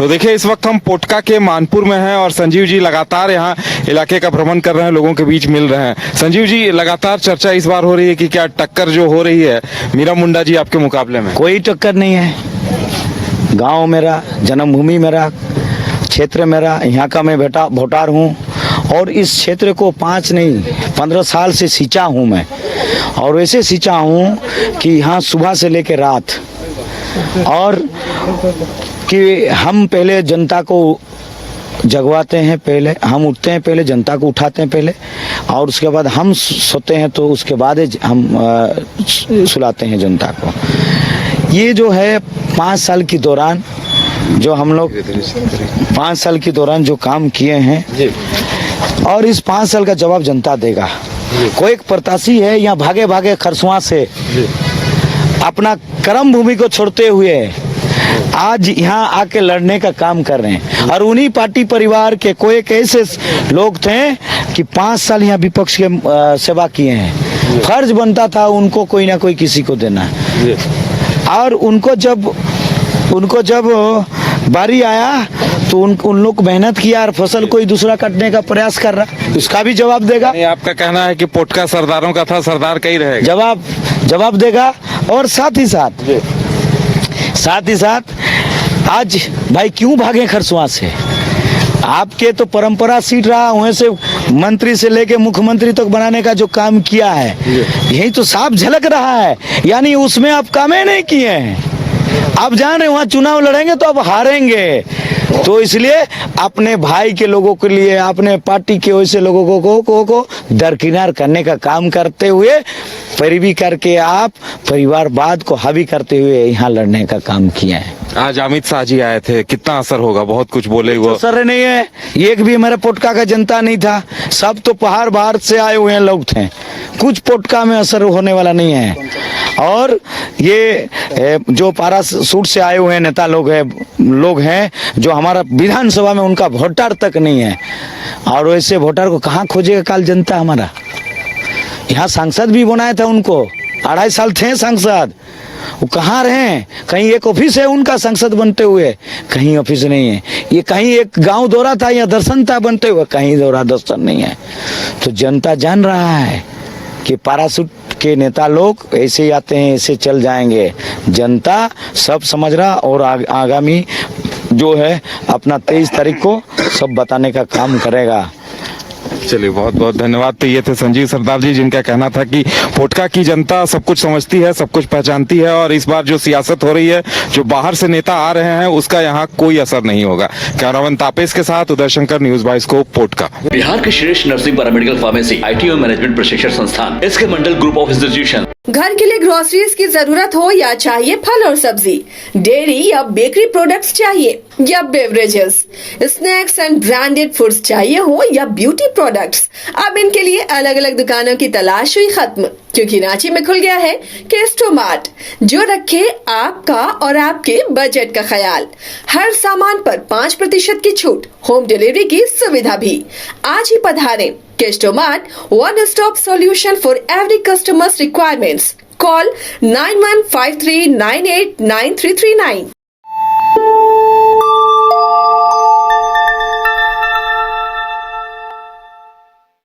तो देखिए इस वक्त हम पोटका के मानपुर में हैं और संजीव जी लगातार यहाँ इलाके का भ्रमण कर रहे हैं, लोगों के बीच मिल रहे हैं। संजीव जी, लगातार चर्चा इस बार हो रही है कि क्या टक्कर जो हो रही है मीरा मुंडा जी आपके मुकाबले में? कोई टक्कर नहीं है। गांव मेरा, जन्मभूमि मेरा, क्षेत्र मेरा, यहाँ का मैं बेटा वोटर हूँ और इस क्षेत्र को 5 नहीं 15 साल से सींचा हूँ मैं। और वैसे सींचा हूँ कि यहाँ सुबह से लेकर रात, और कि हम पहले जनता को जगवाते हैं, पहले हम उठते हैं, पहले जनता को उठाते हैं पहले, और उसके बाद हम सोते हैं तो उसके बाद हम सुलाते हैं जनता को। ये जो है 5 साल के दौरान जो हम लोग 5 साल के दौरान जो काम किए हैं, और इस 5 साल का जवाब जनता देगा। कोई एक प्रत्याशी है यहाँ भागे भागे खरसुआ से अपना कर्म भूमि को छोड़ते हुए आज यहाँ आके लड़ने का काम कर रहे हैं। और उन्हीं पार्टी परिवार के कोई एक ऐसे लोग थे कि 5 साल यहाँ विपक्ष के सेवा किए हैं। फर्ज बनता था उनको कोई ना कोई किसी को देना। और उनको जब बारी आया तो उन लोग मेहनत किया और फसल कोई दूसरा काटने का प्रयास कर रहा, उसका भी जवाब देगा। आपका कहना है कि पोटका सरदारों का था, सरदार का ही रहेगा? जवाब देगा। और साथ ही साथ आज भाई क्यों भागे खरसुआ से? आपके तो परंपरा सीट रहा, वहीं से मंत्री से लेके मुख्यमंत्री तक बनाने का जो काम किया है, यही तो साफ झलक रहा है। यानी उसमें आप काम ही नहीं किए हैं। आप जान रहे वहाँ चुनाव लड़ेंगे तो आप हारेंगे। तो इसलिए अपने भाई के लोगों के लिए, अपने पार्टी के वैसे लोगों को दरकिनार करने का काम करते हुए, पैरवी करके आप परिवारवाद को हावी करते हुए यहाँ लड़ने का काम किया है। आज अमित शाह जी आए थे, कितना असर होगा? बहुत कुछ बोले हुए। असर नहीं है, एक भी हमारे पोटका का जनता नहीं था, सब तो पहाड़ बाहर से आए हुए लोग थे। कुछ पोटका में असर होने वाला नहीं है। और ये जो पारासूट से आए हुए नेता लोग हैं जो हमारा विधानसभा में उनका वोटर तक नहीं है। और वैसे वोटर को कहाँ खोजेगा काल जनता हमारा? यहाँ सांसद भी बनाया था उनको, 2.5 साल थे सांसद, वो कहाँ रहे? कहीं एक ऑफिस है उनका सांसद बनते हुए, कहीं ऑफिस नहीं है। ये कहीं एक गांव दौरा था या दर्शन था बनते हुए, कहीं दौरा दर्शन नहीं है। तो जनता जान रहा है कि पारासूट के नेता लोग ऐसे ही आते हैं, ऐसे चल जाएंगे। जनता सब समझ रहा, और आगामी जो है अपना 23 तारीख को सब बताने का काम करेगा। चलिए, बहुत बहुत धन्यवाद। तो ये थे संजीव सरदार जी, जिनका कहना था कि पोटका की जनता सब कुछ समझती है, सब कुछ पहचानती है, और इस बार जो सियासत हो रही है, जो बाहर से नेता आ रहे हैं, उसका यहाँ कोई असर नहीं होगा। कैमरामैन तापेश के साथ उदय शंकर, न्यूज बाइस्कोप, पोटका। बिहार के श्रेष्ठ नर्सिंग पैरामेडिकल फार्मेसी IT और मैनेजमेंट प्रशिक्षण संस्थान, इसके मंडल ग्रुप ऑफ इंस्टीट्यूशन। घर के लिए ग्रोसरीज की जरूरत हो या चाहिए फल और सब्जी, डेयरी या बेकरी प्रोडक्ट्स चाहिए या beverages, snacks and branded foods चाहिए हो या ब्यूटी प्रोडक्ट्स, अब इनके लिए अलग अलग दुकानों की तलाश हुई खत्म, क्योंकि रांची में खुल गया है केस्टोमार्ट, जो रखे आपका और आपके बजट का ख्याल। हर सामान पर 5% की छूट, होम डिलीवरी की सुविधा भी। आज ही पधारें। केस्टोमार्ट, one stop solution for every customer's requirements. Call 9153989339.